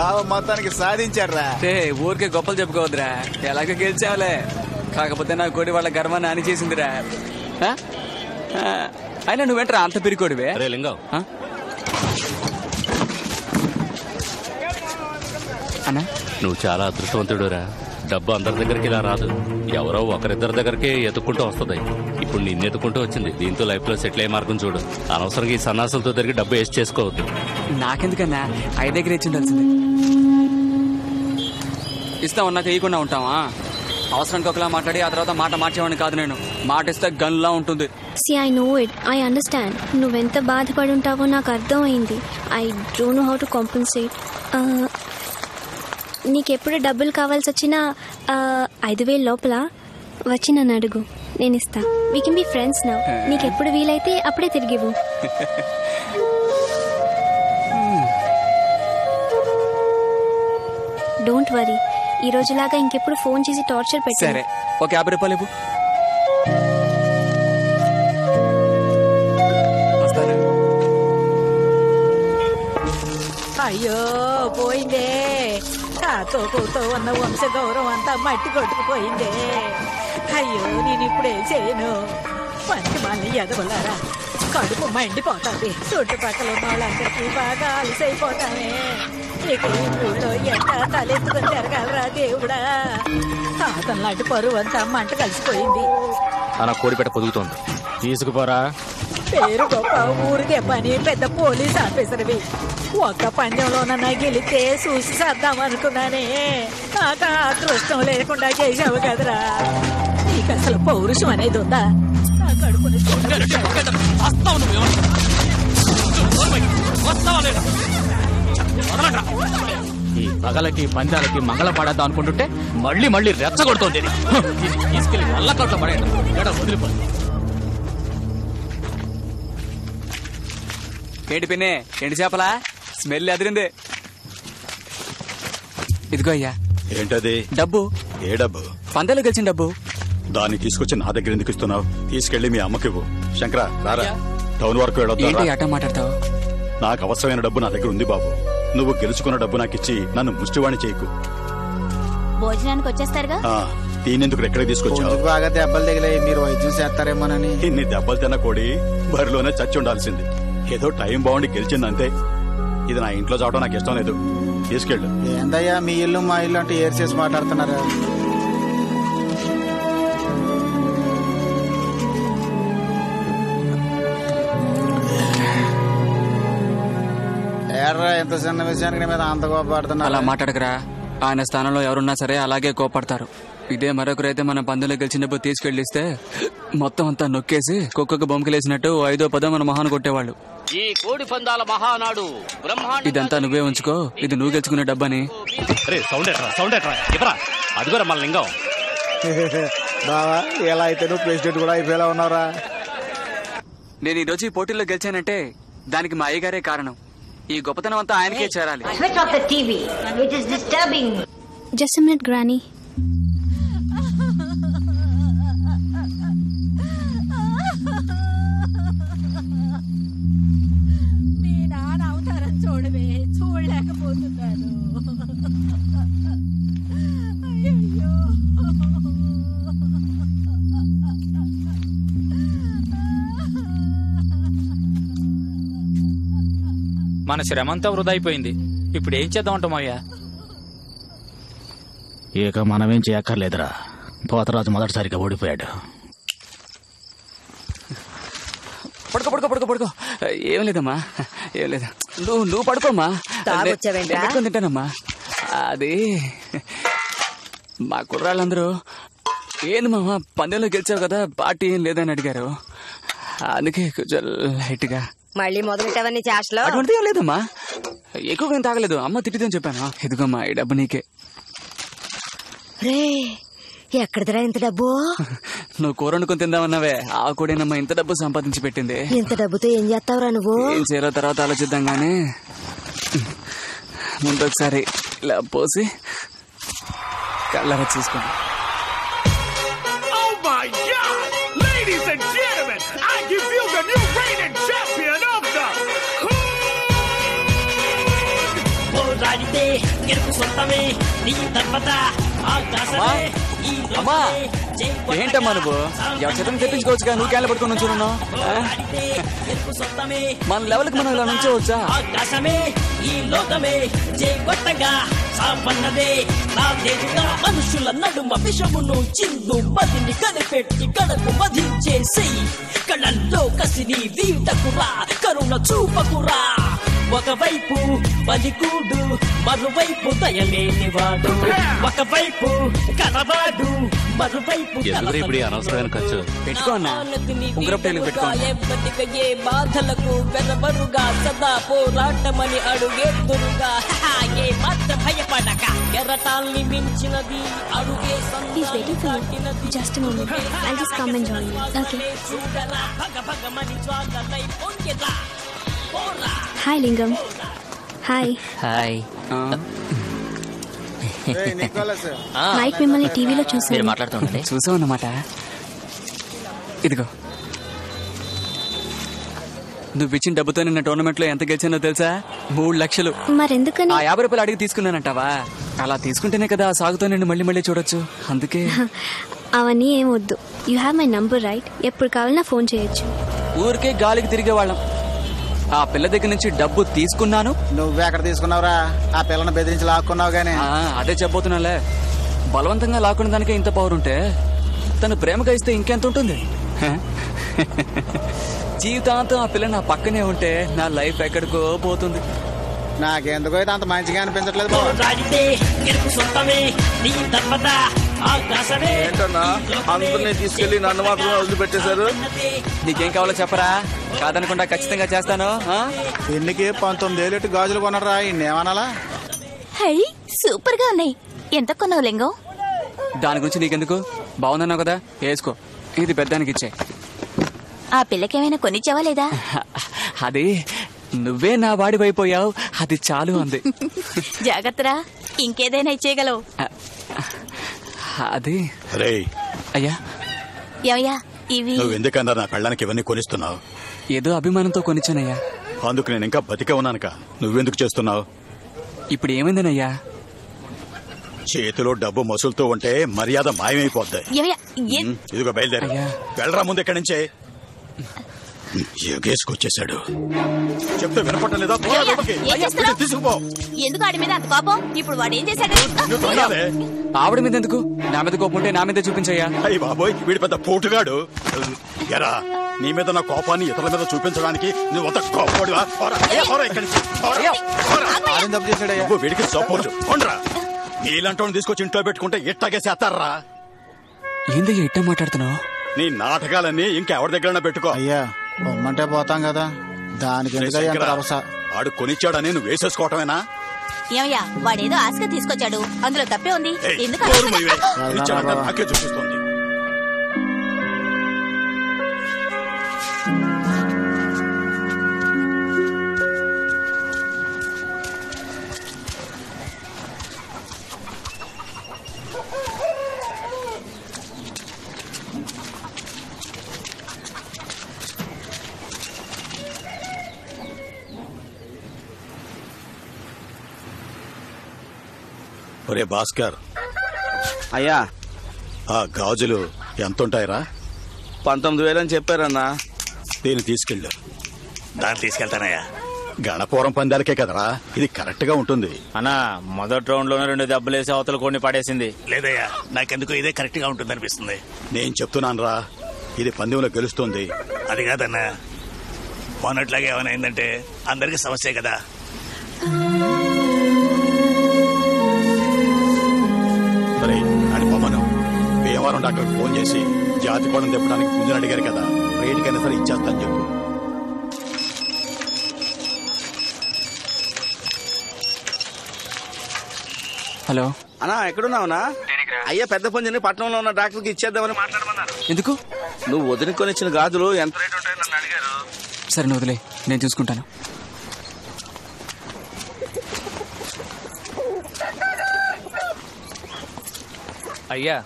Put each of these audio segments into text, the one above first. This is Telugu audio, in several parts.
బావ మొత్తానికి సాధించారా? ఊరికే గొప్పలు చెప్పుకోవద్దురా, ఎలాగో గెలిచావులే. కాకపోతే నా కోడి వాళ్ళ గర్వాన్ని అని చేసిందిరా. అయినా నువ్వేంట్రా అంత పిరికోడివే? లింగం అన్నా, నువ్వు చాలా అదృష్టవంతుడురా. డబ్బు అందరి దగ్గరికి ఇలా రాదు, ఎవరో ఒకరిద్దరి దగ్గరికి ఎత్తుక్కుంటూ వస్తుంది. ఇప్పుడు నిన్ను ఎత్తుకుంటూ వచ్చింది. దీంతో లైఫ్ లో సెటిల్ అయ్యే మార్గం చూడు. అనవసరంగా ఈ సన్నాసులతో తిరిగి డబ్బు వేస్ట్ చేసుకోవద్దు. నాకెందుకన్నా 5 దగ్గర ఇచ్చి ఉండాల్సింది. ఇస్తా ఉన్నాక ఇవ్వకుండా ఉంటావా? అవసరానికి ఒకలా మాట్లాడి ఆ తర్వాత మాట మార్చేవాడిని కాదు నేను. మాట ఇస్తే గన్లా ఉంటుంది. See, I know it. I understand. నువ్వెంత బాధపడి ఉంటావో నాకు అర్థమైంది. I don't know how to compensate. నీకెప్పుడు డబ్బులు కావాల్సి వచ్చినా 5,000 లోపల వచ్చి నన్ను అడుగు, నేను ఇస్తా. We can be friends now. నీకెప్పుడు వీలైతే అప్పుడే తిరిగివు. డోంట్ వరీ, ఈ రోజులాగా ఇంకెప్పుడు ఫోన్ చేసి టార్చర్ పెట్టు. సరే, ఒక 50 రూపాయలు ఇవ్వు. అయ్యో పోయిందే, కాతో కూతో ఉన్న వంశ గౌరవం అంతా మట్టి కొట్టుకుపోయిందే. అయ్యో నేను ఇప్పుడే చేయను. పనికి మళ్ళీ ఎదవలారా, కడుపు మండిపోతుంది. చుట్టుపక్కల ఉన్న వాళ్ళందరికీ బాగా అలసైపోతానే. ఇక ఈ ఊళ్ళో ఎట్టా తలెత్తుకొని తిరగాలరా దేవుడా. తాతను లాంటి పరువు అంతా మంట కలిసిపోయింది. అలా కోడిపెట్ట పొదుగుతోంది, తీసుకుపోరా. పేరు గొప్ప, ఊరికే పని పెద్ద పోలీస్ ఆఫీసర్వి. ఒక్క పందెంలోనన్నా గెలితే చూసి సర్దాం అనుకున్నానే. నాకు అదృష్టం లేకుండా చేసావు కదరా. నీకు అసలు పౌరుషం అనేది ఉందా? నా కడుపుని ఈ పగలకి పందాలకి మంగళం పడద్దాం అనుకుంటుంటే మళ్ళీ మళ్ళీ రెచ్చగొడుతోంది. తీసుకెళ్లి వల్లకట్లో పడేయడం వదిలిపోతుంది. ఏంటి పిన్ని, ఎండి చేపలా? స్మెల్ ఎదిరింది. ఇదిగో అయ్యా. ఏంటది? డబ్బు. ఏ డబ్బు? పందాలు గెలిచిన డబ్బు. దాన్ని తీసుకొచ్చి నా దగ్గర ఎందుకు ఇస్తున్నావు? తీసుకెళ్లి మీ అమ్మకి ఇవ్వు. శంకరా రారా, టౌన్ వరకు వెళ్ళొద్దా? అట్ట మాట్లాడతావు? నాకు అవసరమైన డబ్బు నా దగ్గర ఉంది బాబు. నువ్వు గెలుచుకున్న డబ్బు నాకు ఇచ్చి నన్ను ముష్టివాణి చేయకు. భోజనానికి వచ్చేస్తారుగా. దీనెందుకు ఎక్కడికి తీసుకొచ్చావు? బాగా దెబ్బలు తగిలాయి, మీరు వైద్యం చేస్తారేమోనని. ఇన్ని దెబ్బలు తిన్న కోడి బరిలోనే చచ్చి ఉండాల్సింది. ఏదో టైం బాగుండి గెలిచిందంతే. ఇది నా ఇంట్లో చావడం నాకు ఇష్టం లేదు. తీసుకెళ్ళు. ఏందయ్యా మీ ఇల్లు మా ఇల్లు అంటే ఏర్ చేసి మాట్లాడుతున్నారు. ఏర్రా, ఎంత చిన్న విషయానికి మీద అంత కోపడుతున్నా? అలా మాట్లాడకరా. ఆయన స్థానంలో ఎవరున్నా సరే అలాగే కోపడతారు. ఇదే మరొకరైతే మన పందులో గెలిచినప్పుడు తీసుకెళ్లిస్తే మొత్తం అంతా నొక్కేసి కుక్కకు బొమ్మకలేసినట్టు 5వ 10వ మన మొహాన్ని కొట్టేవాళ్ళు. ఈ కోడి పందాల మహానాడు ఇదంతా నువ్వే ఉంచుకో, ఇది నువ్వు గెలుచుకునే డబ్బని. అదిగోరా మన లింగం. బావా, ఎలా అయితే నువ్వు ప్రెసిడెంట్ కూడా అయిపోయేలా ఉన్నారా? నేను ఈ రోజు ఈ పోటీల్లో గెలిచానంటే దానికి మా అయ్యగారే కారణం. ఈ గొప్పతనం అంతా ఆయనకే చేరాలి. Just a minute, Granny. మీ నాన్న అవతారం చూడవే, చూడలేకపోతున్నాను. అయ్యో, మన శ్రమంతా వృధా అయిపోయింది. ఇప్పుడు ఏం చేద్దాం అంటామయ్యా? ఇక మనమేం చేయక్కర్లేదురా. పోతరాజు మొదటిసారిగా ఓడిపోయాడు. పడుకో పడుకో పడుకో పడుకో. ఏం లేదమ్మా, ఏం లేదు. నువ్వు పడుకోమ్మా. తింటానమ్మా. అది మా కుర్రాళ్ళందరూ ఏంది మామ పందెంలో గెలిచావు కదా, పార్టీ ఏం లేదని అడిగారు. అందుకే కొంచెం లైట్ గా. మళ్ళీ మొదలెట్టవన్నీ చేష్టలో. అటువంటిది ఏం లేదమ్మా, ఎక్కువగా ఏం తాగలేదు. అమ్మ తిట్టిదని చెప్పాను. ఇదిగోమ్మా ఈ డబ్బు నీకే. రే, ఎక్కడిదిరా ఇంత డబ్బు? నువ్వు కూర వండుకొని తిందామన్నావే, ఆ కూడేనమ్మా ఇంత డబ్బు సంపాదించి పెట్టింది. ఇంత డబ్బుతో ఏం చేస్తావురా నువ్వు? ఏం చేయాలో తర్వాత ఆలోచిద్దాం గానీ ముందు ఒకసారి ఇలా పోసి కళ్ళరా చూసుకోండి. పోరాడితే అమ్మా ఏంటమ్మా నువ్వు ఎవరి చేతం తెప్పించుకోవచ్చుగా నువ్వు క్యాన్లు పట్టుకుని నుంచున్నావు మన లెవెల్కి మనం ఇలా నుంచోవచ్చా మనుషుల నడుమ విషమును చిందు బదిని కనిపెట్టి కడకు వధించేసి కళ్ళల్లో కసిని వీటకురా కరుణ చూపకురా ఒకవైపు బలికూడు మరువైపు దయలేనివాడు ఒకవైపు కలవాడు మరువైపు ఇప్పుడు అనవసరమైన ఖర్చు పెట్టుకో అన్నా ఏ బాధలకు వెరవరుగా సదా పోరాటమని అడుగేతురుగా ఏ మాత్రం భయపడక ఎరటాల్ని మించినది అడుగే Just a moment. I'll just come and join you. Okay. Hi, Lingam. Hi. Hi night మిమ్మల్ని టీవీలో చూసాను. మీరు మాట్లాడుతుండండి. చూసావు అన్నమాట. ఇదిగో నువ్వు ఇచ్చిన డబ్బుతో నిన్న టోర్నమెంట్ లో ఎంత గెలిచానో తెలుసా? 3 లక్షలు. మరెందుకని? ఆ 50 రూపాయలు అడిగి తీసుకున్నానంటావా? అలా తీసుకుంటేనే కదా ఆ సాగుతో నిన్ను మళ్ళీ మళ్ళీ చూడొచ్చు. అందుకే అవన్నీ ఏం వద్దు. You have my number right. ఎప్పుడు కావాలన్నా ఫోన్ చేయొచ్చు. ఊరికే గాలికి తిరిగే వాళ్ళం. ఆ పిల్ల దగ్గర నుంచి డబ్బు తీసుకున్నాను. నువ్వెక్కడ తీసుకున్నావురా? ఆ పిల్లని బెదిరించి లాక్కున్నావు గానీ. అదే చెప్పబోతున్నాలే. బలవంతంగా లాక్కున్న దానికే ఇంత పవర్ ఉంటే తను ప్రేమగా ఇస్తే ఇంకెంత ఉంటుంది? జీవితాంతం ఆ పిల్ల నా పక్కనే ఉంటే నా లైఫ్ ఎక్కడికో పోతుంది. నాకెందుకో అయితే అంత మంచిగా అనిపించట్లేదు బాబు. ఏంటన్నా అందరినీ తీసుకెళ్లి నన్ను మాత్రమే వదిలిపెట్టేశారు? నీకేం కావాలో చెప్పరా? కాదనకుండా ఖచ్చితంగా చేస్తాను. ఎన్నికి 19 ఏళ్ళెట్టు గాజులు కొనరా? ఇన్నేమనాలా? హై సూపర్ గా ఉన్నాయి. ఎంత కొన్నావు లింగం? దాని గురించి నీకెందుకు? బాగుందన్నావు కదా, వేసుకో. ఇది పెద్దానికి ఇచ్చే. ఆ పిల్లకేమైనా కొనిచ్చావా లేదా? అది నువ్వే నా వాడివైపోయావు, అది చాలు అంది. జాగ్రత్తరా, ఇంకేదైనా ఇచ్చేయగలవు. అది అయ్యా ఏమయ్యా ఇవి నువ్వెందుకన్నా నా పెళ్ళానికి ఇవన్నీ కొనిస్తున్నావు? ఏదో అభిమానంతో కొనిచ్చానయ్యా. అందుకు నేను ఇంకా బతికే ఉన్నానుక. నువ్వెందుకు చేస్తున్నావు? ఇప్పుడు ఏమైందనయ్యా? చేతిలో డబ్బు మసులుతూ ఉంటే మర్యాద మాయమైపోద్ది. ఇదిగో బయలుదేరి వెళ్ళరా ముందు ఇక్కడి నుంచే. ఎగేసుకొచ్చేశాడు. చెప్తే వినపట్టలేదా? తీసుకుపో. ఎందుకు ఆడి మీద అంత కోపం? ఇప్పుడు వాడు ఏం చేశాడు? ఆవిడ మీద ఎందుకు? నా మీద కోపం ఉంటే నా మీద చూపించయ్యా. అయ్యి బాబోయ్, వీడి పెద్ద పోటుగాడు. ఎరా, నీ మీద నా కోపాన్ని ఇతరుల మీద చూపించడానికి నువ్వు అంత కోపడువా? వీడికి సపోర్ట్ కొండ్రా. నీలాంటి తీసుకొచ్చి ఇంట్లో పెట్టుకుంటే ఇట్టాగే చేస్తారా? ఏందయ్యా ఇట్టా మాట్లాడుతున్నావు? నీ నాటకాలన్నీ ఇంకెవరి దగ్గర పెట్టుకో. అయ్యా బొమ్మంటే పోతాం కదా, దానికి ఆడు కొనిచ్చాడని నువ్వు వేసేసుకోవటమేనా? ఏమయ్యా వాడేదో ఆశగా తీసుకొచ్చాడు, అందులో తప్పే ఉంది. ఎందుకు నాకే చూపిస్తుంది. ఒరే భాస్కర్. అయ్యా ఆ గాజులు ఎంతుంటాయిరా? 19,000 అని చెప్పారన్నా. దీన్ని తీసుకెళ్ళు. దాన్ని తీసుకెళ్తానయ్యా. గణపురం పందాలకే కదరా, ఇది కరెక్ట్ గా ఉంటుంది. అన్నా మొదటి రౌండ్ లోనే 2 దెబ్బలేసి అవతల కొన్ని పడేసింది. లేదయ్యా, నాకెందుకు ఇదే కరెక్ట్ గా ఉంటుంది అనిపిస్తుంది. నేను చెప్తున్నాను రా, ఇది పందెంలో గెలుస్తుంది. అది కాదన్నా, మొన్నట్లాగే ఏమైనా అయిందంటే అందరికి సమస్యే కదా. భీమవరం డాక్టర్ ఫోన్ చేసి జాతి కోణం తెప్పడానికి పుంజుని అడిగారు కదా, రేటుకైనా సరే ఇచ్చేస్తాను చెప్పు. హలో అన్నా, ఎక్కడున్నావునా? అయ్యా పెద్ద పుంజని పట్టణంలో ఉన్న డాక్టర్కి ఇచ్చేద్దామని మాట్లాడమన్నారు. ఎందుకు? నువ్వు వదిలికొని ఇచ్చిన గాజులు ఎంత రేటు ఉంటాయని నన్ను అడిగారు. సరే నువ్వు వదిలే, నేను చూసుకుంటాను. అయ్యా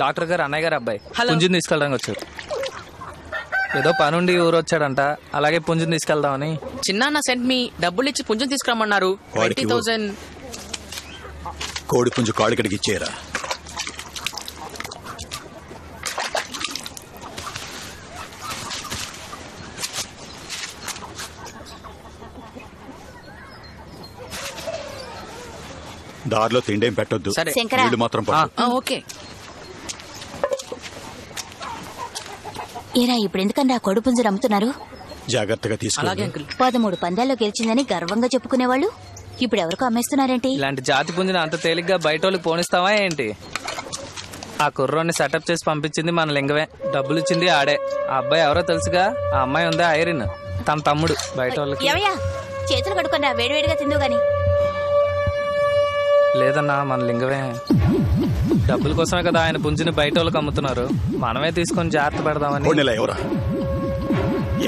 డాక్టర్ గారు అన్నయ్య గారు అబ్బాయి పుంజుని తీసుకెళ్ళడానికి వచ్చారు. ఏదో పనుండి ఊరు వచ్చాడంట, అలాగే పుంజుని తీసుకెళ్దామని. చిన్న సెంట్ మీ డబ్బులు ఇచ్చి పుంజుని తీసుకురమ్మన్నారు. 20,000. కోడి పుంజు కాడికడికి ఇచ్చేయరా. దారిలో తిండేం పెట్టొద్దు, నీళ్లు మాత్రం పట్టు. ఓకే. ఏరా ఇప్పుడు ఎందుకన్నా కోడి పుంజును అమ్ముతున్నారు? జాగ్రత్తగా తీసుకుని 13 పందాల్లో గెలిచిందని గర్వంగా చెప్పుకునేవాళ్ళు ఇప్పుడు ఎవరికో అమ్మేస్తున్నారేంటి? ఇలాంటి జాతి పుంజుని అంత తేలిగ్గా బయట వాళ్ళకి పోనిస్తావా ఏంటి? ఆ కుర్రోని సెటప్ చేసి పంపించింది మన లింగమే, డబ్బులు ఇచ్చింది ఆడే. ఆ అబ్బాయి ఎవరో తెలుసుగా, ఆ అమ్మాయి ఉందా ఐరిన్, తన తమ్ముడు. బయట వాళ్ళకి చేతులు కడుకున్నా వేడివేడిగా తిందు గాని. లేదన్నా మన లింగమే. డబ్బుల కోసమే కదా ఆయన పుంజుని బయట వాళ్ళకి అమ్ముతున్నారు. మనమే తీసుకొని జాగ్రత్త పెడదామని. ఎవరా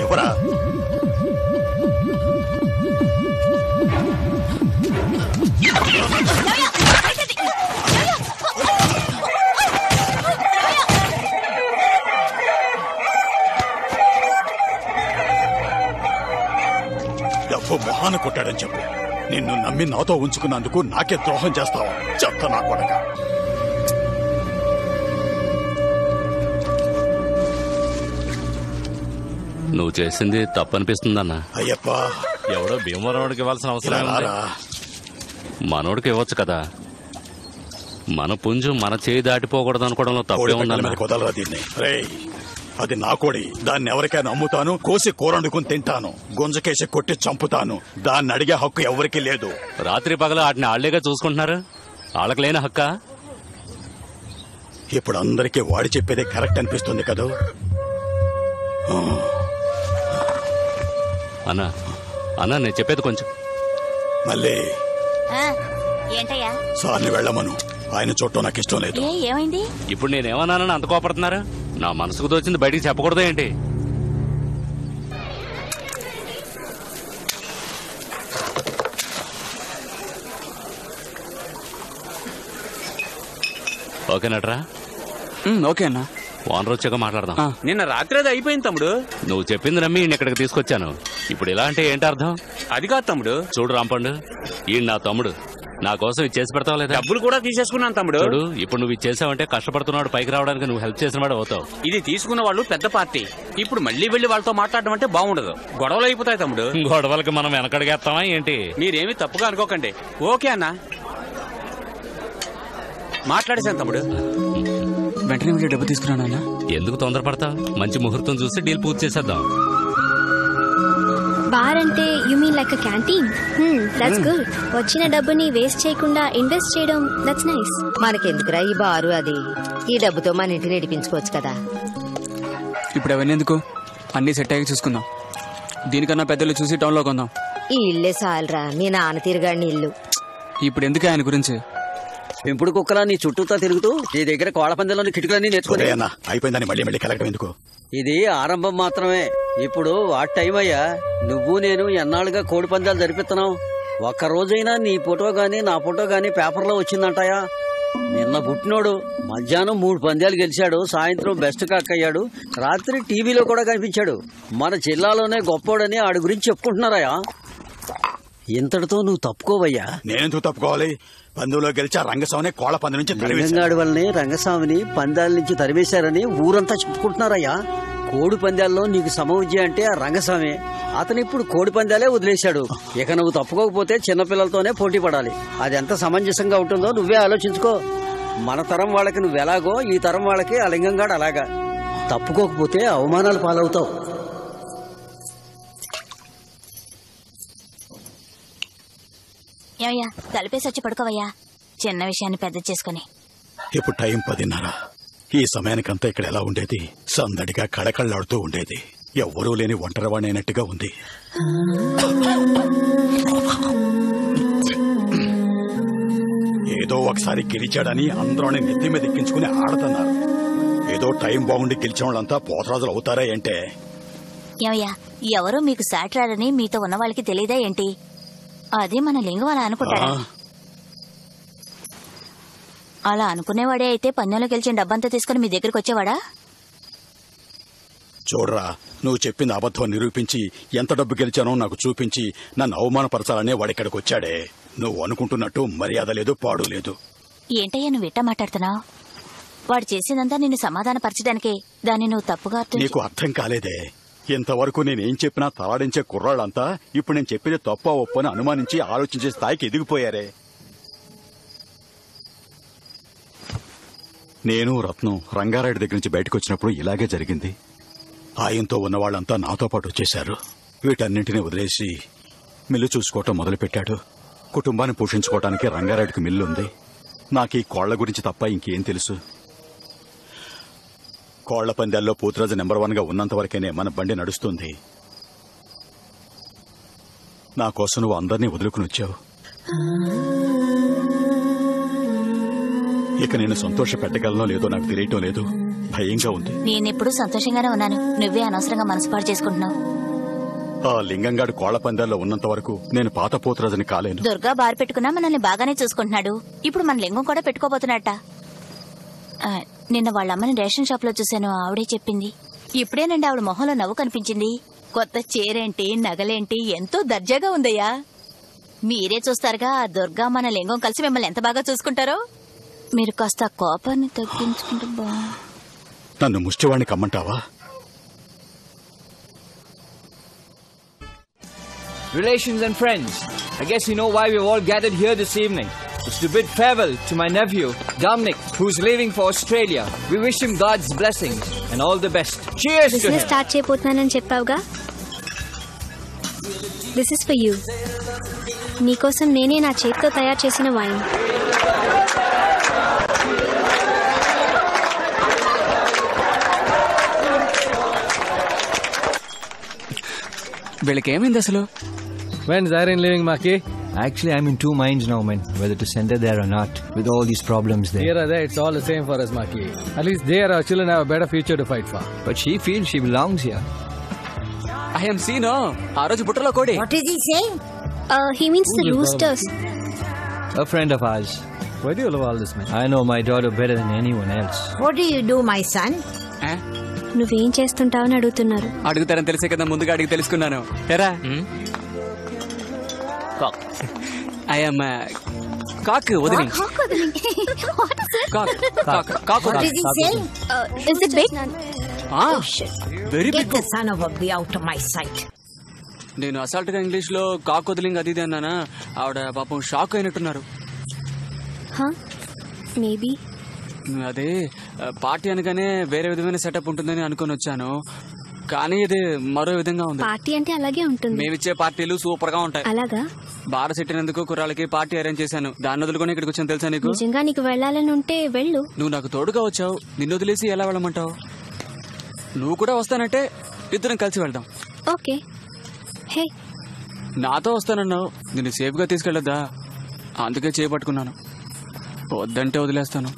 ఎవరా డబ్బు మొహాన కొట్టాడని చెప్పు. నిన్ను నమ్మి నాతో ఉంచుకున్నందుకు నాకే ద్రోహం చేస్తావా? చెప్తా నా కొడక. నువ్వు చేసింది తప్పనిపిస్తుందన్నా. అయ్యప్ప, ఎవడో భీమవరంకి ఇవ్వాల్సిన అవసరం లేదు, మనోడికి ఇవ్వచ్చు కదా. మన పుంజు మన చేయి దాటిపోకూడదు అనుకోవడంలో తప్పే ఉందన్న. కుదలరా దీన్ని. అది నా కోడి, దాన్ని ఎవరికైనా అమ్ముతాను, కోసి కూరండుకుని తింటాను, గుంజకేసి కొట్టి చంపుతాను. దాన్ని అడిగే హక్కు ఎవరికీ లేదు. రాత్రి పగల వాటిని ఆళ్లేగా చూసుకుంటున్నారు, వాళ్ళకి లేని హక్కా? ఇప్పుడు అందరికీ వాడి చెప్పేదే కరెక్ట్ అనిపిస్తుంది కదా. అన్నా అన్నా నేను చెప్పేది కొంచెం. మళ్ళీ ఏంటయ్యా? సార్ని వెళ్ళమను, ఆయన చూడటం నాకు ఇష్టం లేదు. ఏమైంది? ఇప్పుడు నేనేమన్నానని అంత కోపడుతున్నారు? నా మనసుకు దోచింది బయటికి చెప్పకూడదు ఏంటి? ఓకేనట్రా? ఓకే అన్నా. ఓనర్ వచ్చాక మాట్లాడదాం. నిన్న రాత్రి అది అయిపోయింది తమ్ముడు. నువ్వు చెప్పింది నమ్మి ఇక్కడికి తీసుకొచ్చాను. ఇప్పుడు ఇలా అంటే ఏంటి అర్థం? అది కాదు తమ్ముడు. చూడు రాంపండు, ఈ నా తమ్ముడు, నా కోసం ఇది చేసి పెడతావు లేదా? డబ్బులు కూడా తీసేసుకున్నాను తమ్ముడు. చూడు, ఇప్పుడు నువ్వు ఇది చేసావంటే కష్టపడుతున్నాడు పైకి రావడానికి నువ్వు హెల్ప్ చేసిన వాడు అవుతావు. ఇది తీసుకున్న వాళ్ళు పెద్ద పార్టీ. ఇప్పుడు మళ్ళీ వెళ్లి వాళ్ళతో మాట్లాడడం అంటే బాగుండదు, గొడవలు అయిపోతాయి తమ్ముడు. గొడవలకి మనం వెనకడిగేస్తామా ఏంటి? మీరేమి తప్పుగా అనుకోకండి. ఓకే అన్నా, మాట్లాడేశాను తమ్ముడు. వెంటనే వెళ్ళి డబ్బు తీసుకురానా? ఎందుకు తొందరపడతావు? మంచి ముహూర్తం చూసి డీల్ పూర్తి చేసేద్దాం. బార్ అంటే you mean like a canteen? That's good. వచ్చిన డబ్బుని వేస్ట్ చేయకుండా ఇన్వెస్ట్ చేయడం, దట్స్ నైస్. మనకెందుకురా ఈ బారు? అది ఈ డబ్బుతో మన ఇంటిని నడిపించుకోవచ్చు కదా. ఇప్పుడు అవన్నీ ఎందుకు? అన్ని సెట్ అయ్యి చూసుకుందాం. దీనికన్నా పెద్దలు చూసి టౌన్ లో కొందాం. ఈ ఇల్లే చాలరా, మీ నాన్న తిరగాడిని ఇల్లు. ఇప్పుడు ఎందుకు ఆయన గురించి? పెంపుడు కుక్కలా నీ చుట్టూతా తిరుగుతూ నీ దగ్గర కోళ్ల పందెంలోని కిటికలన్నీ నేర్చుకునే అయిపోయిందని మళ్ళీ మళ్ళీ కలగడం ఎందుకు? ఇది ఆరంభం మాత్రమే. ఇప్పుడు వాటి టైం అయ్యా. నువ్వు నేను ఎన్నాళ్ళుగా కోడి పందాలు జరిపిస్తున్నావు. ఒక్కరోజైనా నీ ఫోటో గాని నా ఫోటో గాని పేపర్లో వచ్చిందంటాయా? నిన్న పుట్టినోడు మధ్యాహ్నం 3 పందాలు గెలిచాడు, సాయంత్రం బెస్ట్ కాక్ అయ్యాడు, రాత్రి టీవీలో కూడా కనిపించాడు. మన జిల్లాలోనే గొప్పోడని ఆడి గురించి చెప్పుకుంటున్నారయ్యా. ఇంతటితో నువ్వు తప్పుకోవయ్యా. నేనెందుకు తప్పుకోవాలి? పందులో గెలిచా రంగస్వామిని కోళ్ల పంది నుంచి రంగంగాడి వల్లనే రంగస్వామిని పందాల నుంచి తరిమేశారని ఊరంతా చెప్పుకుంటున్నారయ్యా. కోడి పందాల్లో నీకు సమవిద్య అంటే ఆ రంగస్వామి. అతను ఇప్పుడు కోడి పందాలే వదిలేశాడు. ఇక నువ్వు తప్పుకోకపోతే చిన్నపిల్లలతోనే పోటీ పడాలి. అది ఎంత సమంజసంగా ఉంటుందో నువ్వే ఆలోచించుకో. మన తరం వాళ్ళకి నువ్వెలాగో ఈ తరం వాళ్ళకి ఆ లింగంగాడు అలాగా. తప్పుకోకపోతే అవమానాలు పాలవుతావు. ఏమయ్యా, తలుపేసి వచ్చి పడుకోవయ్యా, చిన్న విషయాన్ని పెద్ద చేసుకుని. ఇప్పుడు టైం 10:30. ఈ సమయానికంతా ఇక్కడ ఎలా ఉండేది? సందడిగా కళకళ్ళాడుతూ ఉండేది. ఎవ్వరూ లేని ఒంటరివాణైనట్టుగా ఉంది. ఏదో ఒకసారి గెలిచాడని అందరూని నెత్తి మీద ఎక్కించుకుని ఆడుతున్నారు. ఏదో టైం బాగుండి గెలిచిన వాళ్ళంతా పోతరాజులు అవుతారా ఏంటే? ఏమయ్యా, ఎవరో మీకు సాటరారని మీతో ఉన్న వాళ్ళకి తెలియదా ఏంటి? అది మన లింగం అలా అనుకుంటాడా? అలా అనుకునేవాడే అయితే పందెంలో గెలిచిన డబ్బంతా తీసుకుని మీ దగ్గరకు వచ్చేవాడా? చూడరా, నువ్వు చెప్పింది అబద్ధం నిరూపించి ఎంత డబ్బు గెలిచానో నాకు చూపించి నన్ను అవమానపరచాలనే వాడిక్కడికి వచ్చాడే. నువ్వు అనుకుంటున్నట్టు మర్యాద లేదు, పాడు లేదు. ఏంటయ్యా నువ్వు ఎట్టా మాట్లాడుతున్నావు? వాడు చేసిందంతా నిన్ను సమాధానపరచడానికే. దాన్ని నువ్వు తప్పుగా నీకు అర్థం కాలేదే. ఇంతవరకు నేనేం చెప్పినా తలాడించే కుర్రాళ్ళంతా ఇప్పుడు నేను చెప్పేది తప్ప ఒప్పని అనుమానించి ఆలోచించే స్థాయికి ఎదిగిపోయారే. నేను రత్నం రంగారాయుడి దగ్గర నుంచి బయటకు వచ్చినప్పుడు ఇలాగే జరిగింది. ఆయనతో ఉన్న వాళ్ళంతా నాతో పాటు వచ్చేశారు. వీటన్నింటినీ వదిలేసి మిల్లు చూసుకోవటం మొదలుపెట్టాడు. కుటుంబాన్ని పోషించుకోవటానికి రంగారాయుడికి మిల్లు ఉంది. నాకు ఈ కోళ్ల గురించి తప్ప ఇంకేం తెలుసు? కోళ్ల పందాల్లో పోతురాజు నెంబర్ 1 గా ఉన్నంత వరకేనే మన బండి నడుస్తుంది. నా కోసం నువ్వు అందరినీ వదులుకుని వచ్చావు. ఇక నేను సంతోష పెట్టగలనో లేదో నాకు తెలియటం లేదు. భయంగా ఉంది. నేనెప్పుడు సంతోషంగానే ఉన్నాను. నువ్వే అనవసరంగా మనసుపాటు చేసుకుంటున్నావు. ఆ లింగంగాడు కోళ్ల పందాల్లో ఉన్నంత వరకు నేను పాత పోతురాజుని కాలేను. దుర్గా బార్ పెట్టుకున్నా మనల్ని బాగానే చూసుకుంటున్నాడు. ఇప్పుడు మన లింగం కూడా పెట్టుకోబోతున్నట్ట. నిన్న వాళ్ళ అమ్మని రేషన్ షాప్ లో చూశాను. ఆవిడే చెప్పింది. ఇప్పుడేనండి ఆవిడ మొహంలో నవ్వు కనిపించింది. కొత్త చీరేంటి, నగలేంటి, ఎంతో దర్జాగా ఉందయ్యా. మీరే చూస్తారుగా ఆ దుర్గా మన లింగం కలిసి మిమ్మల్ని ఎంత బాగా చూసుకుంటారో. మీరు కాస్త కోపాన్ని తగ్గించుకుంటే నన్ను ముష్టివాణ్ణి కమ్మంటావా? Relations and friends, I guess you know why we've all gathered here this evening. It's to bid farewell to my nephew, Dominic, who's leaving for Australia. We wish him God's blessings and all the best. Cheers to him! Business start చేయబోతున్నానని చెప్పావుగా. This is for you. నీకోసం నేనే నా చేతితో తయారు చేసిన వైన్. వీళ్ళకి ఏమైంది అసలు? When's Irene leaving, Maki? Actually, I'm in two minds now, man. Whether to send her there or not, with all these problems there. Here or there, it's all the same for us, Maki. At least there, our children have a better future to fight for. But she feels she belongs here. I am seen. ఆ రోజు బుట్టలో కోడి. What is he saying? He means the roosters. A friend of ours. Why do you love all this, man? I know my daughter better than anyone else. What do you do, my son? నువ్వేం చేస్తుంటావని అడుగుతున్నారు. అడుగుతారని తెలిసే కదా ముందుగా అడిగి తెలుసుకున్నాను. తెరా ఐఎమ్ కాక్ వదిలి. What is he saying? Is it big? Very Get big. the son of a bee out of my sight. నేను అసాల్ట్ గా ఇంగ్లీష్ లో కాక్ వదిలింగ్ అది ఇది అన్నానా. ఆవిడ పాపం షాక్ అయినట్టున్నారు. మేబీ. అదే పార్టీ అనగానే వేరే విధమైన సెటప్ ఉంటుందని అనుకుని వచ్చాను. కానీ ఇది మరో విధంగా ఉంది. పార్టీ అంటే అలాగే ఉంటుంది. మేమిచ్చే పార్టీలు సూపర్ గా ఉంటాయి. అలాగా? బార సెట్టినందుకు కుర్రాళ్ళకి పార్టీ అరేంజ్ చేశాను. దాన్ని వదులుకొని ఇక్కడికి వచ్చాను తెలుసా నీకు? నిజంగా నీకు వెళ్ళాలని ఉంటే వెళ్ళు. నువ్వు నాకు తోడుగా వచ్చావు. నిన్ను వదిలేసి ఎలా వెళ్ళమంటావు? నువ్వు కూడా వస్తానంటే ఇద్దరం కలిసి వెళ్దాం. ఓకే. హే, నాతో వస్తానన్నావు. నిన్ను సేఫ్ గా తీసుకెళ్లొద్దా? అందుకే చేపట్టుకున్నాను. వద్దంటే వదిలేస్తాను.